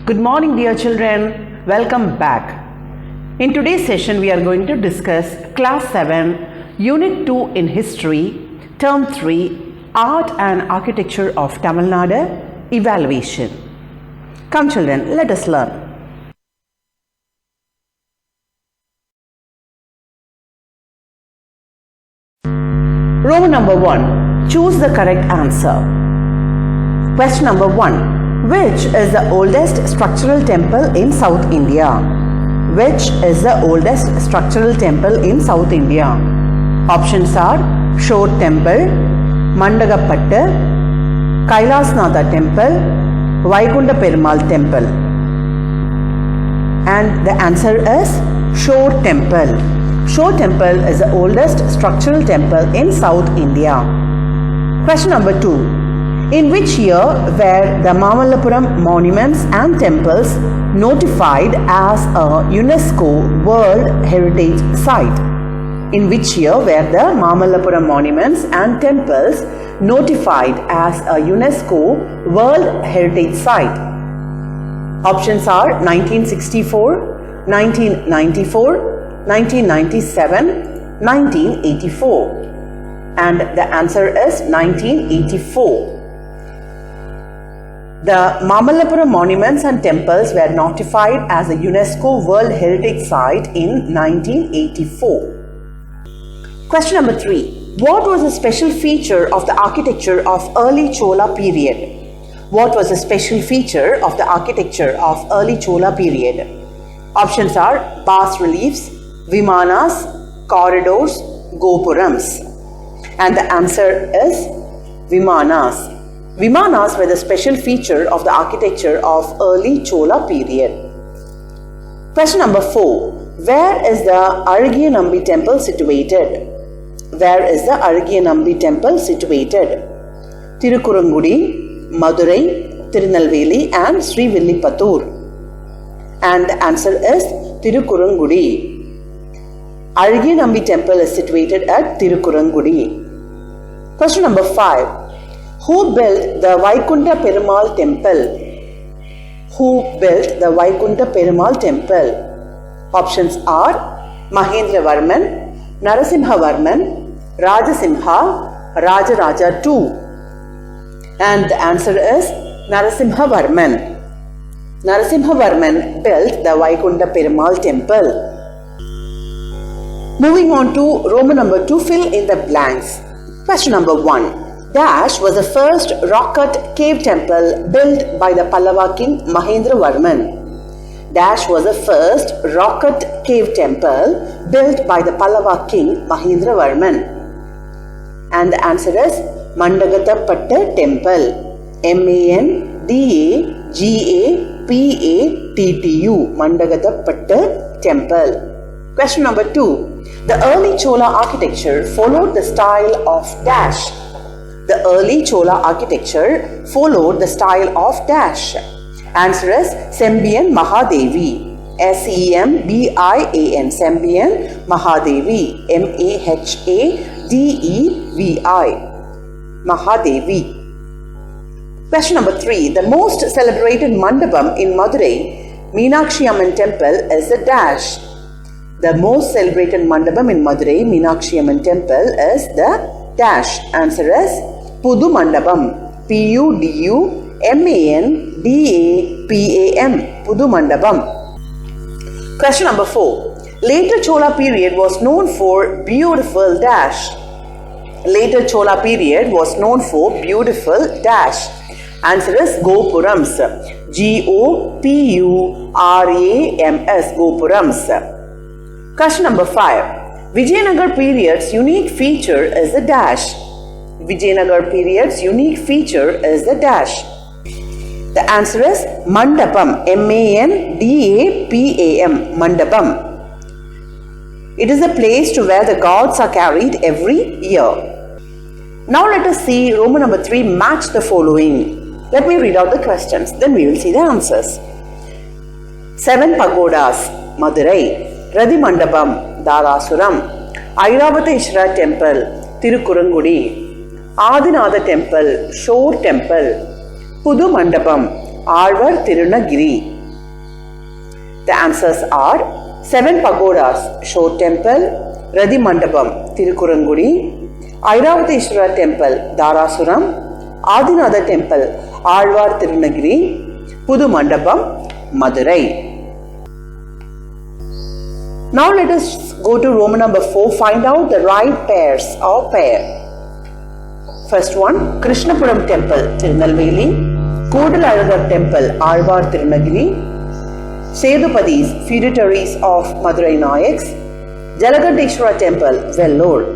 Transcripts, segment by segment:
Good morning, dear children. Welcome back. In today's session, we are going to discuss Class 7, Unit 2 in History, Term 3, Art and Architecture of Tamilnadu, Evaluation. Come children, let us learn. Roman number 1. Choose the correct answer. Question number 1. Which is the oldest structural temple in South India? Which is the oldest structural temple in South India? Options are Shore Temple, Mandakatapatta, Kailasnatha Temple, Vaikunta Perumal Temple. And the answer is Shore Temple. Shore Temple is the oldest structural temple in South India. Question number 2. In which year were the Mahabalipuram monuments and temples notified as a UNESCO World Heritage Site? In which year were the Mahabalipuram monuments and temples notified as a UNESCO World Heritage Site? Options are 1964, 1994, 1997, 1984. And the answer is 1984. The Mahabalipuram monuments and temples were notified as a UNESCO World Heritage Site in 1984. Question number 3. What was a special feature of the architecture of early Chola period? What was a special feature of the architecture of early Chola period? Options are bas reliefs, vimanas, corridors, gopurams. And the answer is vimanas. Vimanas were the special feature of the architecture of early Chola period. Question number 4. Where is the Azhgiyanambi temple situated? Where is the Azhgiyanambi temple situated? Tirukurangudi, Madurai, Tirunelveli and Srivilliputtur. And the answer is Tirukurangudi. Azhgiyanambi temple is situated at Tirukurangudi. Question number 5. Who built the Vaikunta Perumal Temple? Who built the Vaikunta Perumal Temple? Options are Mahendravarman, Narasimhavarman, Rajasimha, Rajaraja II. And the answer is Narasimhavarman. Narasimhavarman built the Vaikunta Perumal Temple. Moving on to Roman number 2, fill in the blanks. Question number 1. Dash was the first rock-cut cave temple built by the Pallava king Mahendravarman. Dash was the first rock-cut cave temple built by the Pallava king Mahendravarman. And the answer is Mandakatapatta Temple. Mandakatapatta Mandakatapatta Temple. Question number 2. The early Chola architecture followed the style of Dash. The early Chola architecture followed the style of Dash. Answer is Sembian Mahadevi. Sembian. Sembian Mahadevi. Mahadevi. Mahadevi. Question number 3. The most celebrated mandapam in Madurai, Meenakshi Amman Temple, is the Dash. The most celebrated mandapam in Madurai, Meenakshi Amman Temple, is the Dash. Answer is Pudu Mandapam. Pudumandapam. Pudu Mandapam. Question number 4. Later Chola period was known for beautiful Dash. Later Chola period was known for beautiful Dash. Answer is Gopurams. Gopurams. Gopurams. Question number 5. Vijayanagar period's unique feature is the Dash. Vijayanagar period's unique feature is the Dash. The answer is Mandapam. Mandapam. Mandapam. It is a place to where the gods are carried every year. Now let us see Roman number 3, match the following. Let me read out the questions, then we will see the answers. 7 pagodas, Madurai. Radhi Mandapam, Darasuram. Airavata Temple, Tirukurangudi. Adinatha Temple, Shore Temple. Pudu Mandapam, Alvar Tirunagiri. The answers are 7 pagodas, Shore Temple, Radhi Mandapam, Tirukurangudi, Airavateshwara Temple, Dharasuram, Adinatha Temple, Alvar Tirunagiri, Pudu Mandapam, Madurai. Now let us go to Roman number 4. Find out the right pairs or pair. First one, Krishnapuram Temple, Tirunelveli, Kodalayagar Temple, Alvar Tirunagiri, Sedupadis, feudatories of Madurai Nayaks, Jalagandeshwara Temple, Vellore.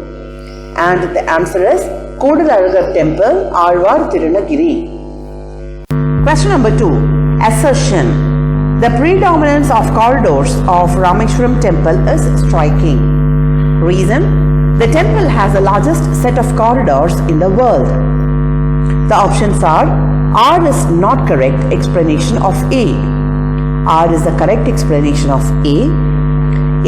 And the answer is Kodalayagar Temple, Alvar Tirunagiri. Question number 2. Assertion. The predominance of corridors of Rameshwaram Temple is striking. Reason? The temple has the largest set of corridors in the world. The options are R is not correct explanation of A. R is the correct explanation of A.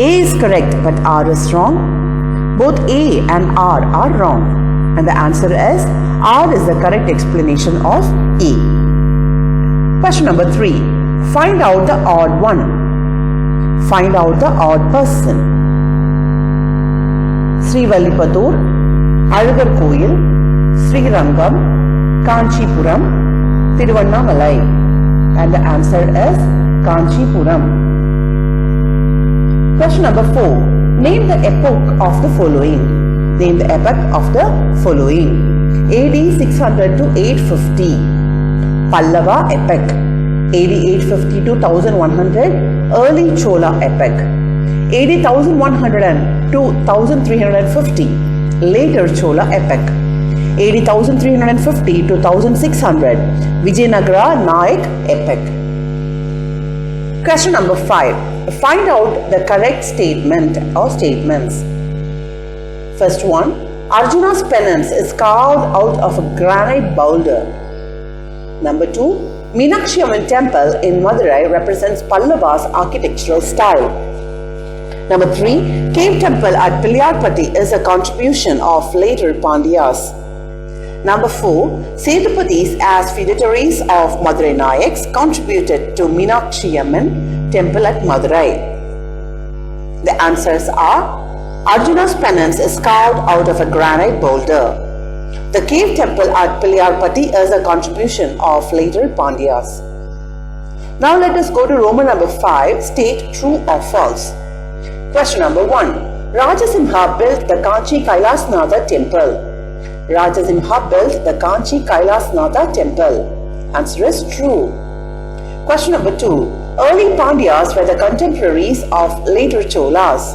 A is correct but R is wrong. Both A and R are wrong. And the answer is R is the correct explanation of A. Question number 3. Find out the odd one. Find out the odd person. Srivallipatur, Alagar Koil, Srirangam, Kanchipuram, Tiruvannamalai. And the answer is Kanchipuram. Question number 4. Name the epoch of the following. Name the epoch of the following. AD 600 to 850. Pallava epoch. AD 850 to 1100, early Chola epoch. AD 1100 to 1350, later Chola epoch. AD 1350 to 1600, Vijayanagara Nayak epoch. Question number 5. Find out the correct statement or statements. First one, Arjuna's penance is carved out of a granite boulder. Number 2, Meenakshi Amman Temple in Madurai represents Pallava's architectural style. Number 3, Cave Temple at Pillarpati is a contribution of later Pandyas. Number 4, Sedupadis as feudatories of Madurai Nayaks contributed to Meenakshi Amman Temple at Madurai. The answers are Arjuna's penance is carved out of a granite boulder. The cave temple at Pillarpati is a contribution of later Pandyas. Now let us go to Roman number 5. State true or false. Question number 1. Rajasimha built the Kanchi Kailasnatha temple. Rajasimha built the Kanchi Kailasnatha temple. Answer is true. Question number 2. Early Pandyas were the contemporaries of later Cholas.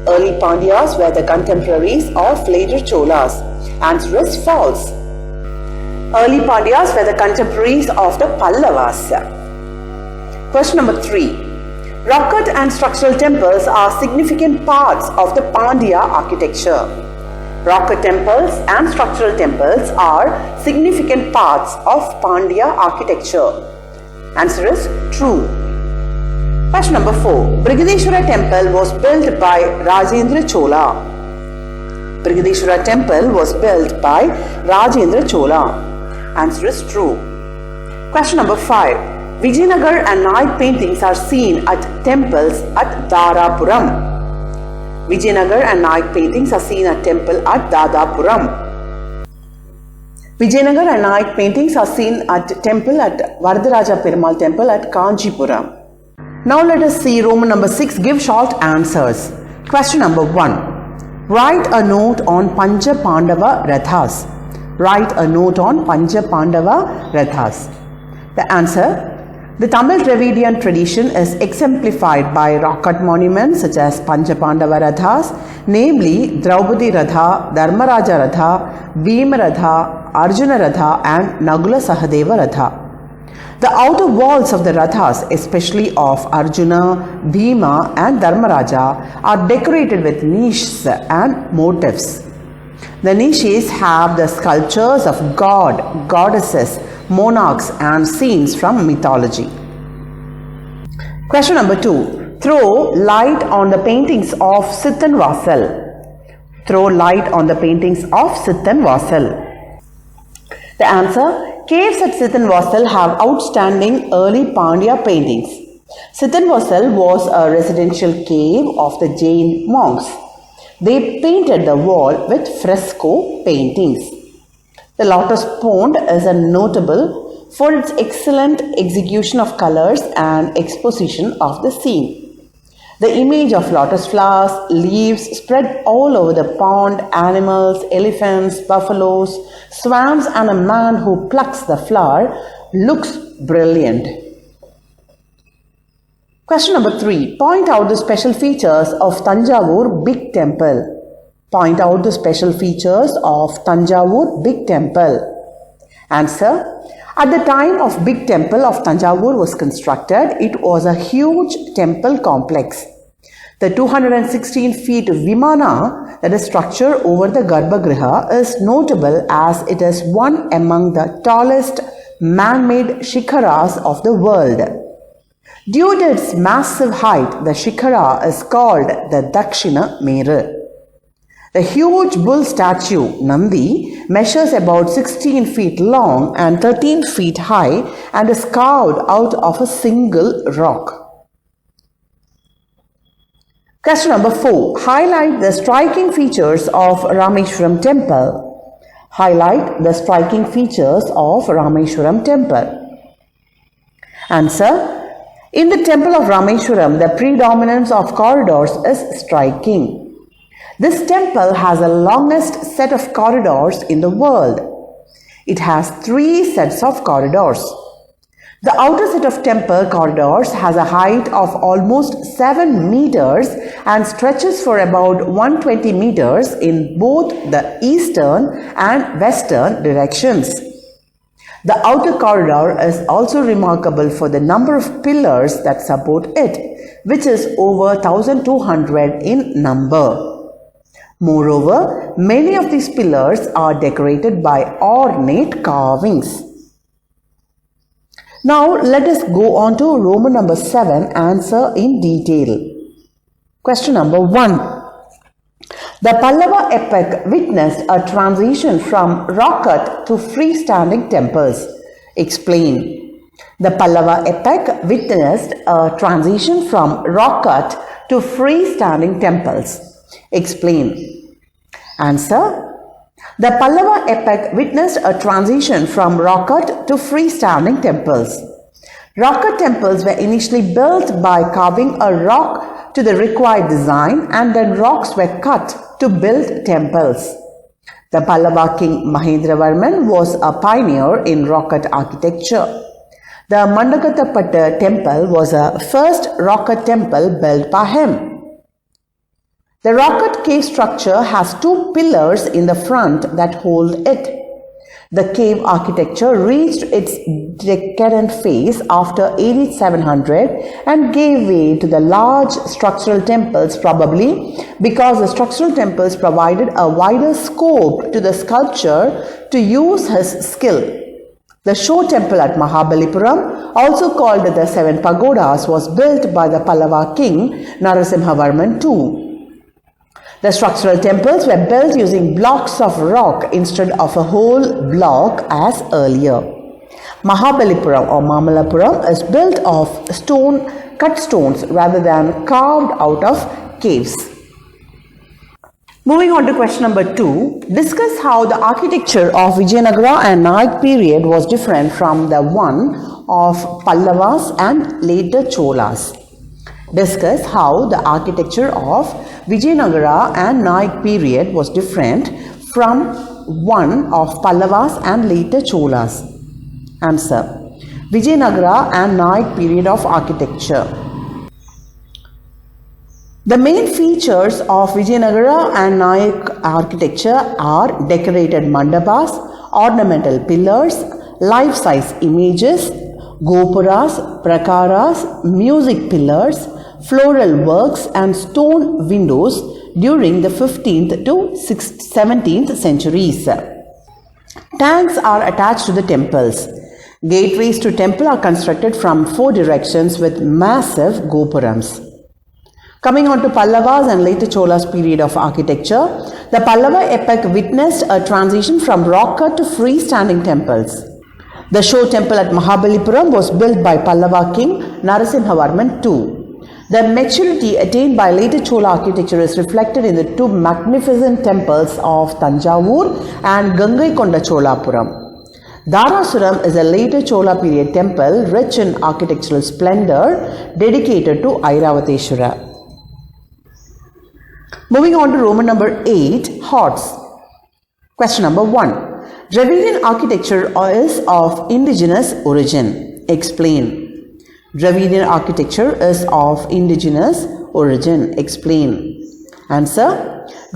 Early Pandyas were the contemporaries of later Cholas. Answer is false. Early Pandyas were the contemporaries of the Pallavas. Question number 3. Rock cut and structural temples are significant parts of the Pandya architecture. Rock cut temples and structural temples are significant parts of Pandya architecture. Answer is true. Question number 4. Brigadeshwara Temple was built by Rajendra Chola. Brigadeshwara Temple was built by Rajendra Chola. Answer is true. Question number 5. Vijayanagar and Nayak paintings are seen at temples at Dharapuram. Vijayanagar and Nayak paintings are seen at temple at Dharapuram. Vijayanagar and Nayak paintings are seen at temple at Varadaraja Perumal Temple at Kanchipuram. Now let us see Roman number 6. Give short answers. Question number 1. Write a note on Pancha Pandava Rathas. Write a note on Pancha Pandava Rathas. The answer. The Tamil Dravidian tradition is exemplified by rock-cut monuments such as Pancha Pandava Rathas, namely Draupadi Ratha, Dharmaraja Ratha, Bhima Ratha, Arjuna Ratha and Nagula Sahadeva Ratha. The outer walls of the Rathas, especially of Arjuna, Bhima and Dharmaraja, are decorated with niches and motifs. The niches have the sculptures of god, goddesses, monarchs and scenes from mythology. Question number 2. Throw light on the paintings of Sithan Vasal. Throw light on the paintings of Sithan Vasal. The answer. Caves at Sithan Vasal have outstanding early Pandya paintings. Sithara was a residential cave of the Jain monks. They painted the wall with fresco paintings. The Lotus Pond is notable for its excellent execution of colors and exposition of the scene. The image of lotus flowers, leaves spread all over the pond, animals, elephants, buffaloes, swans, and a man who plucks the flower looks brilliant. Question number 3. Point out the special features of Tanjavur Big Temple. Point out the special features of Tanjavur Big Temple. Answer. At the time of Big Temple of Tanjavur was constructed, it was a huge temple complex. The 216 feet Vimana, that is structure over the Garbhagriha, is notable as it is one among the tallest man-made shikharas of the world. Due to its massive height, the shikhara is called the Dakshina Meru. The huge bull statue, Nandi, measures about 16 feet long and 13 feet high and is carved out of a single rock. Question number 4. Highlight the striking features of Rameshwaram Temple. Highlight the striking features of Rameshwaram Temple. Answer. In the temple of Rameshwaram, the predominance of corridors is striking. This temple has the longest set of corridors in the world. It has 3 sets of corridors. The outer set of temple corridors has a height of almost 7 meters and stretches for about 120 meters in both the eastern and western directions. The outer corridor is also remarkable for the number of pillars that support it, which is over 1200 in number. Moreover, many of these pillars are decorated by ornate carvings. Now, let us go on to Roman number 7, answer in detail. Question number 1. The Pallava epoch witnessed a transition from rock-cut to freestanding temples. Explain. The Pallava epoch witnessed a transition from rock-cut to freestanding temples. Explain. Answer. The Pallava epoch witnessed a transition from rock-cut to freestanding temples. Rock-cut temples were initially built by carving a rock to the required design and then rocks were cut to build temples. The Pallava king Mahendravarman was a pioneer in rock-cut architecture. The Mandakatapatta Temple was a first rock-cut temple built by him. The rock-cut cave structure has 2 pillars in the front that hold it. The cave architecture reached its decadent phase after AD 700 and gave way to the large structural temples, probably because the structural temples provided a wider scope to the sculptor to use his skill. The show temple at Mahabalipuram, also called the 7 Pagodas, was built by the Pallava king Narasimhavarman II. The structural temples were built using blocks of rock instead of a whole block as earlier. Mahabalipuram or Mamalapuram is built of cut stones rather than carved out of caves. Moving on to question number 2. Discuss how the architecture of Vijayanagara and Nayak period was different from the one of Pallavas and later Cholas. Discuss how the architecture of Vijayanagara and Nayak period was different from one of Pallavas and later Cholas. Answer. Vijayanagara and Nayak period of architecture. The main features of Vijayanagara and Nayak architecture are decorated mandapas, ornamental pillars, life-size images, gopuras, prakaras, music pillars, floral works and stone windows during the 15th to 17th centuries. Tanks are attached to the temples. Gateways to temple are constructed from 4 directions with massive gopurams. Coming on to Pallavas and later Cholas period of architecture, the Pallava epoch witnessed a transition from rock-cut to freestanding temples. The show temple at Mahabalipuram was built by Pallava king Narasimhavarman II. The maturity attained by later Chola architecture is reflected in the two magnificent temples of Tanjavur and Gangaikonda Cholapuram. Dharasuram is a later Chola period temple rich in architectural splendor dedicated to Airavateshwara. Moving on to Roman number 8, Horse. Question number 1. Dravidian architecture is of indigenous origin. Explain. Dravidian architecture is of indigenous origin. Explain. Answer.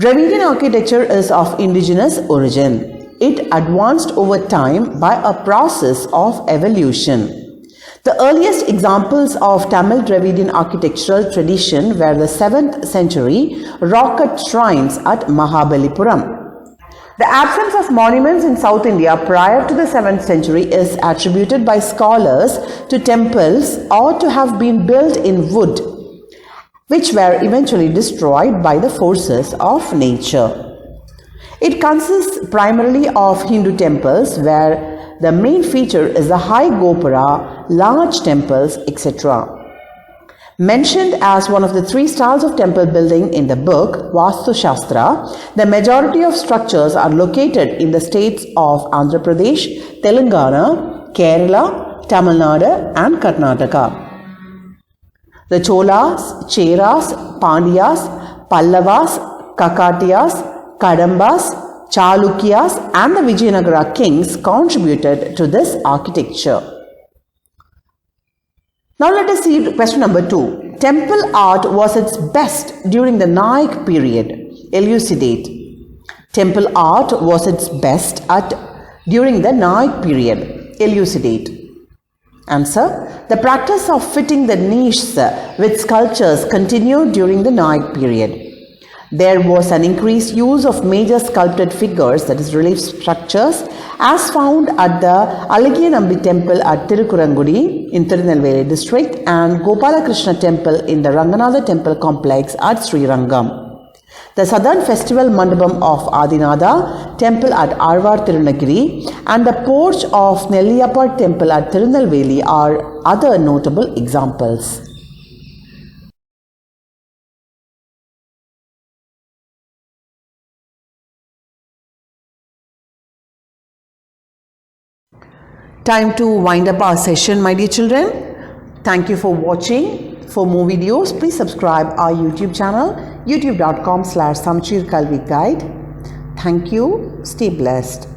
Dravidian architecture is of indigenous origin. It advanced over time by a process of evolution. The earliest examples of Tamil Dravidian architectural tradition were the 7th century rock-cut shrines at Mahabalipuram. The absence of monuments in South India prior to the 7th century is attributed by scholars to temples or to have been built in wood, which were eventually destroyed by the forces of nature. It consists primarily of Hindu temples where the main feature is the high gopura, large temples, etc. Mentioned as one of the 3 styles of temple building in the book Vastu Shastra, the majority of structures are located in the states of Andhra Pradesh, Telangana, Kerala, Tamilnadu and Karnataka. The Cholas, Cheras, Pandyas, Pallavas, Kakatiyas, Kadambas, Chalukyas and the Vijayanagara kings contributed to this architecture. Now let us see question number 2. Temple art was its best during the Nayak period. Elucidate. Temple art was its best during the Nayak period. Elucidate. Answer. The practice of fitting the niches with sculptures continued during the Nayak period. There was an increased use of major sculpted figures, that is relief structures, as found at the Alagiyanambi temple at Tirukurangudi in Tirunelveli district and Gopalakrishna temple in the Ranganatha temple complex at Srirangam. The southern festival mandapam of Adinatha temple at Arvar Tirunagiri and the porch of Nelliyappa temple at Tirunelveli are other notable examples. Time to wind up our session, my dear children. Thank you for watching. For more videos, please subscribe our YouTube channel, youtube.com/Samacheer Kalvi Guide. Thank you. Stay blessed.